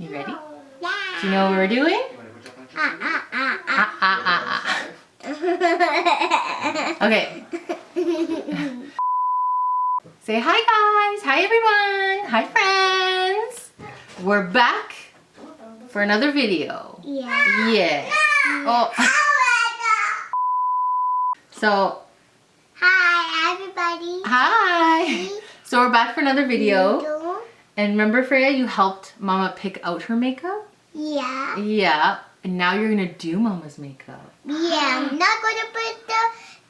You ready? Yeah. Do you know what we're doing? Okay. Say hi, guys. Hi, everyone. Hi, friends. We're back for another video. Yeah. Yeah. Oh. So. Hi, everybody. Hi. So we're back for another video. Hello. And remember, Freya, you helped Mama pick out her makeup? Yeah. Yeah. And now you're gonna do Mama's makeup. Yeah, I'm not gonna put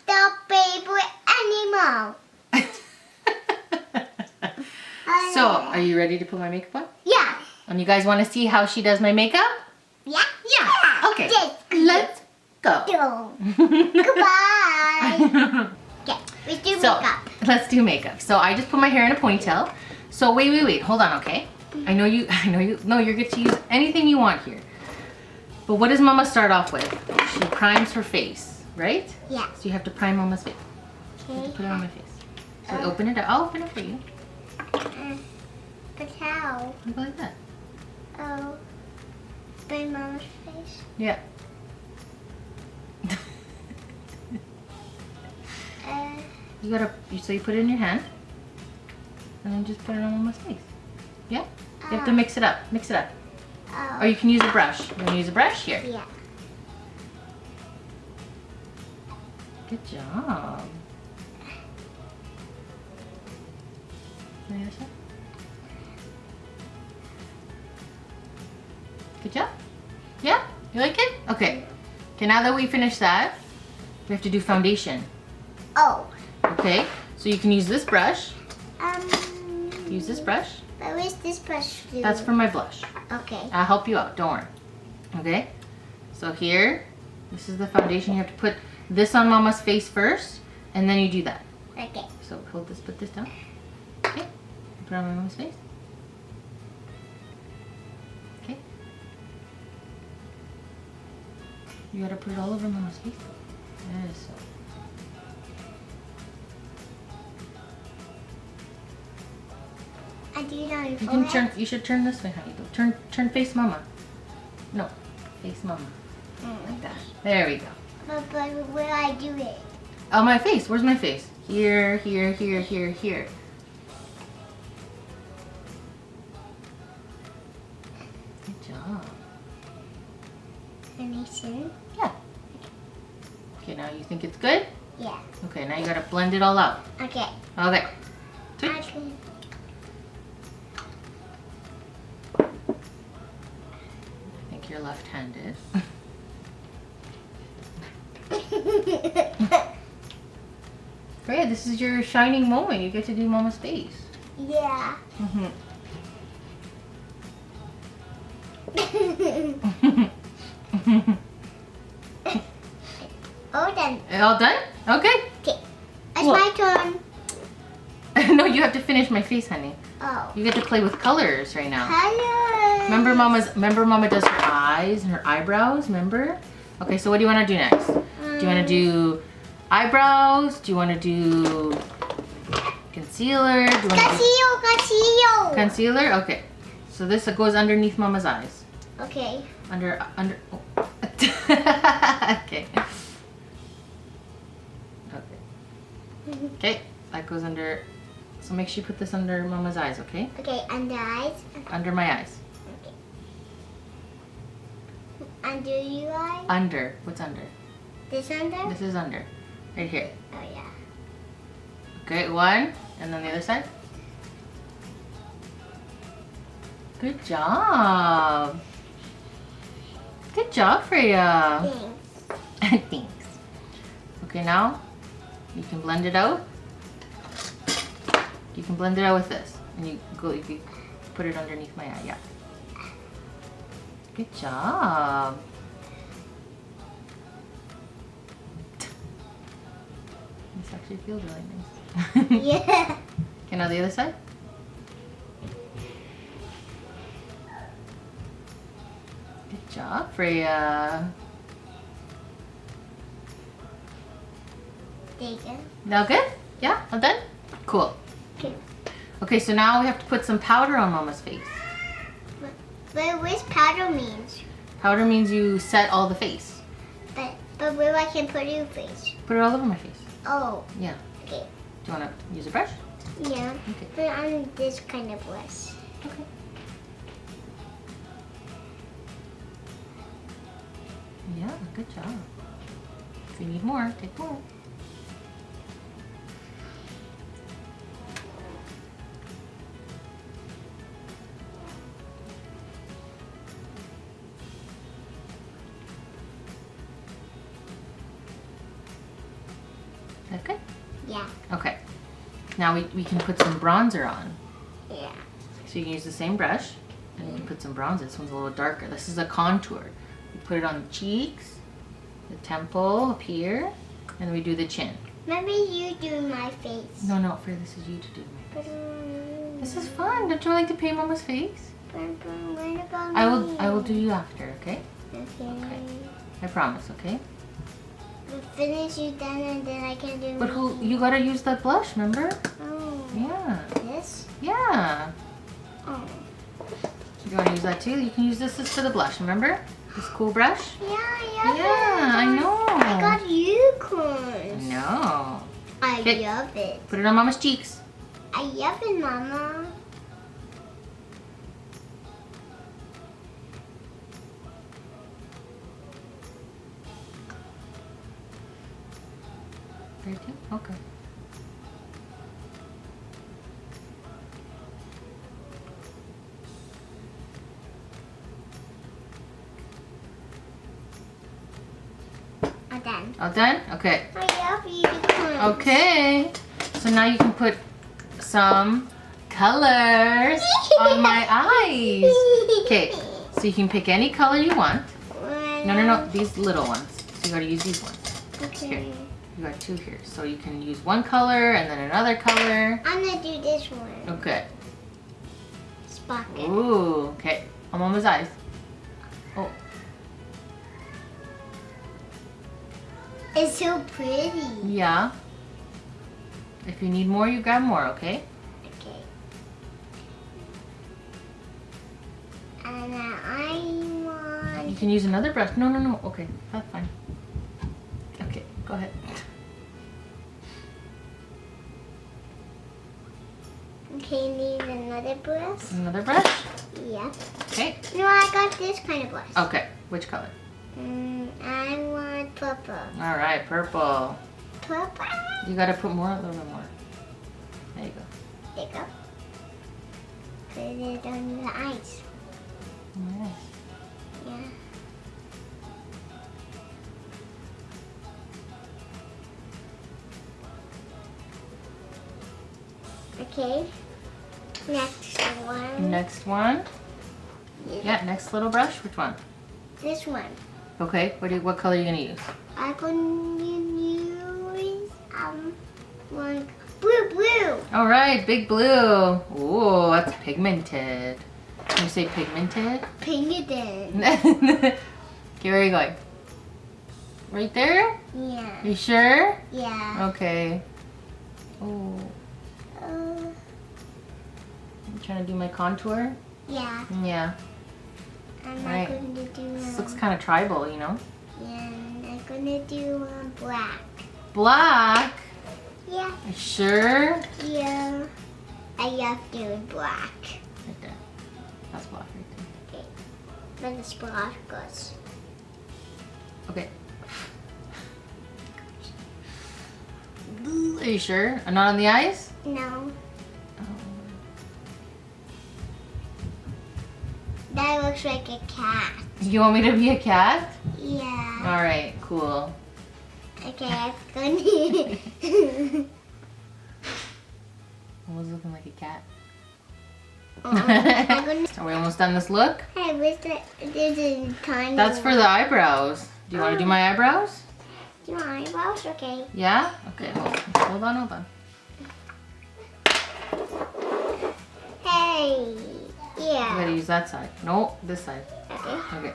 the paper anymore. So, are you ready to put my makeup on? Yeah. And you guys want to see how she does my makeup? Yeah. Yeah. Okay. Let's go. Go. Goodbye. Okay, let's do makeup. Let's do makeup. So I just put my hair in a ponytail. So wait. Hold on, okay? I know you. No, you're good to use anything you want here. But what does Mama start off with? She primes her face, right? Yeah. So you have to prime Mama's face. You have to put it on my face. So open it up. I'll open it for you. But how? You go like that. Oh, by Mama's face. Yeah. You gotta. So you put it in your hand, and then just put it on Mama's face. Yeah. You have to mix it up. Mix it up. Or you can use a brush. You want to use a brush? Here. Yeah. Good job. On the other side. Good job. Yeah? You like it? Okay. Okay, now that we finished that, we have to do foundation. Oh. Okay? So you can use this brush. Use this brush. But where's this brush? That's for my blush. Okay. I'll help you out, don't worry. Okay? So here, this is the foundation. You have to put this on Mama's face first, and then you do that. Okay. So hold this, put this down. Okay? Put it on Mama's face. Okay? You gotta put it all over Mama's face. Yes. So. I do it on your You can forehead. turn. You should turn this way, honey. Turn face Mama. No, face Mama. Like that. There we go. But where I do it? Oh, my face. Where's my face? Here, here, here, here, here. Good job. Let me see. Yeah. Okay, now you think it's good? Yeah. Okay, now you gotta blend it all out. Okay. Okay. Switch. Okay. I think you're left-handed. Great, this is your shining moment. You get to do Mama's face. Yeah. All done. All done? Okay. Okay. It's my turn. No, you have to finish my face, honey. Oh. You get to play with colors right now. Hello. Remember Mama does her eyes and her eyebrows, remember? Okay, so what do you want to do next? Do you want to do eyebrows? Do you want to do concealer? Do you want to do concealer? Okay. So this goes underneath Mama's eyes. Okay. Under oh. Okay. Okay, that goes under. So make sure you put this under Mama's eyes, okay? Okay, under eyes. Under my eyes. Okay. Under your eyes? Under. What's under? This under? This is under. Right here. Oh, yeah. Okay, one. And then the other side. Good job. Good job, Freya. Thanks. Thanks. Okay, now you can blend it out. You can blend it out with this. And you can put it underneath my eye, yeah. Good job. This actually feels really nice. Yeah. Okay, now the other side. Good job, Freya. There you go. Now good? Yeah, all done? Cool. Okay. Okay, so now we have to put some powder on Mama's face. But what's powder means? Powder means you set all the face. But where I can put your face? Put it all over my face. Oh. Yeah. Okay. Do you want to use a brush? Yeah. Okay. But on this kind of brush. Okay. Yeah, good job. If you need more, take more. Okay. Yeah. Okay. Now we can put some bronzer on. Yeah. So you can use the same brush and you can put some bronzer. This one's a little darker. This is a contour. You put it on the cheeks, the temple up here, and we do the chin. Maybe you do my face. No, Freya, this is you to do my face. But, This is fun. Don't you like to paint Mama's face? what about I will do you after, okay? Okay. I promise, okay? We'll finish you then and then I can do But you gotta use that blush, remember? Oh. Yeah. This? Yeah. Oh. You wanna use that too? You can use this as for the blush, remember? This cool brush? Yeah, Yeah, I know. I got unicorns. No. I Okay. love it. Put it on Mama's cheeks. I love it, Mama. There too? Okay. I'm done. All done? Okay. I love unicorns. Okay. So now you can put some colors on my eyes. Okay. So you can pick any color you want. No. These little ones. So you gotta use these ones. Okay. Here. You got two here. So you can use one color and then another color. I'm gonna do this one. Okay. Sparkle. Ooh. Okay. On Mama's eyes. Oh. It's so pretty. Yeah. If you need more, you grab more, okay? Okay. And I want. You can use another brush. No. Okay. That's fine. Okay. Go ahead. Okay, need another brush? Another brush? Yeah. Okay. No, I got this kind of brush. Okay. Which color? I want purple. All right. Purple. Purple? You gotta put more, a little bit more. There you go. There you go. Put it on the eyes. Nice. Yeah. Okay. Next one. Next one. Yeah. Next little brush. Which one? This one. Okay. What color are you gonna use? I'm gonna use one blue. All right. Big blue. Ooh, that's pigmented. Can you say pigmented? Pigmented. Okay. Where are you going? Right there? Yeah. You sure? Yeah. Okay. Oh. I'm trying to do my contour. Yeah. Yeah. I'm Right. going to do. This looks kind of tribal, you know? Yeah. I'm gonna do black. Black? Yeah. Are you sure? Yeah. I love doing black. Right there. That's black right Okay. Then the sparkles. there. Okay. Are you sure? Not on the eyes? No. Oh. That looks like a cat. You want me to be a cat? Yeah. All right, cool. Okay, I'm gonna. Almost looking like a cat. I'm gonna. Are we almost done this look? Hey, where's the? There's a tiny. That's for the eyebrows. Do you want to do my eyebrows? Do you want eyebrows? Okay. Yeah? Okay, hold on. Hey. You Yeah. gotta use that side. No, this side. Okay. Okay.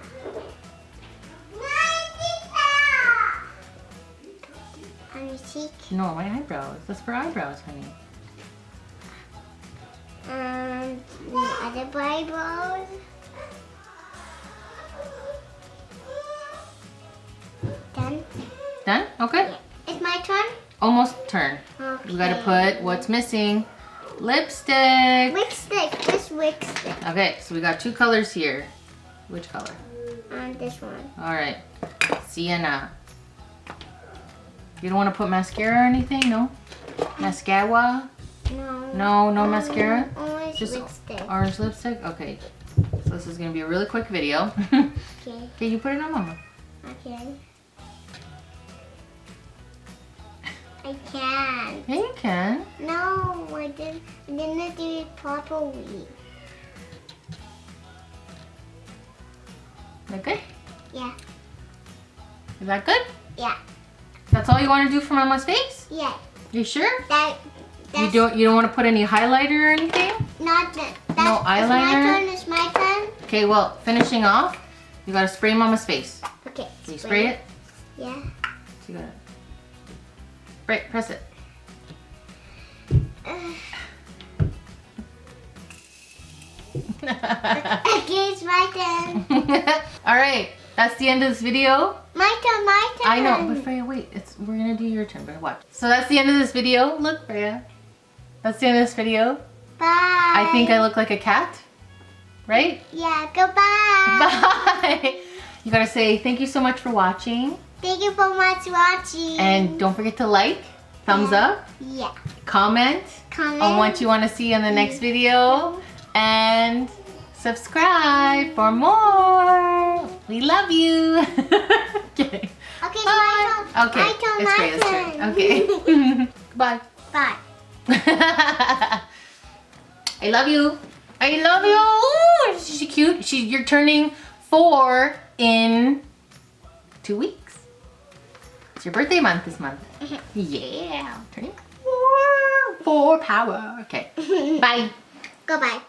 On your cheek. No, my eyebrows. That's for eyebrows, honey. The other eyebrows. Done? Okay. Yeah. It's my turn? Almost turn. Okay. We gotta put what's missing. Lipstick. Lipstick. This lipstick. Okay, so we got 2 colors here. Which color? This one. All right. Sienna. You don't want to put mascara or anything? No? Mascara? No. No mascara? Orange Just lipstick. orange lipstick? Okay. So this is going to be a really quick video. Okay. Okay, you put it on Mama. Okay. I can't. Yeah, you can. No, I didn't do it properly. Is that good? Yeah. Is that good? Yeah. That's all you want to do for Mama's face? Yeah. You sure? That's You don't want to put any highlighter or anything? not that. No eyeliner? It's my turn. Okay, well, finishing off, you got to spray Mama's face. Okay. Can you spray it? Yeah. So you got it. Spray it, press it. Okay, it's my turn. All right, that's the end of this video. My turn, my turn. I know, but Freya, wait, we're gonna do your turn, but watch. So that's the end of this video. Look, Freya. That's the end of this video. Bye. I think I look like a cat, right? Yeah, goodbye. Bye. You gotta say thank you so much for watching. Thank you so much for watching. And don't forget to like, thumbs up, Yeah. comment on what you want to see in the next video, and subscribe for more. We love you. Okay. Okay, it's my turn. Okay, My turn, it's my Freya's turn. turn. Okay. Goodbye. Bye. I love you. I love you. Ooh, is she cute? You're turning 4 in 2 weeks. It's your birthday month this month. Yeah. Turning 4. 4 power. Okay. Bye. Goodbye.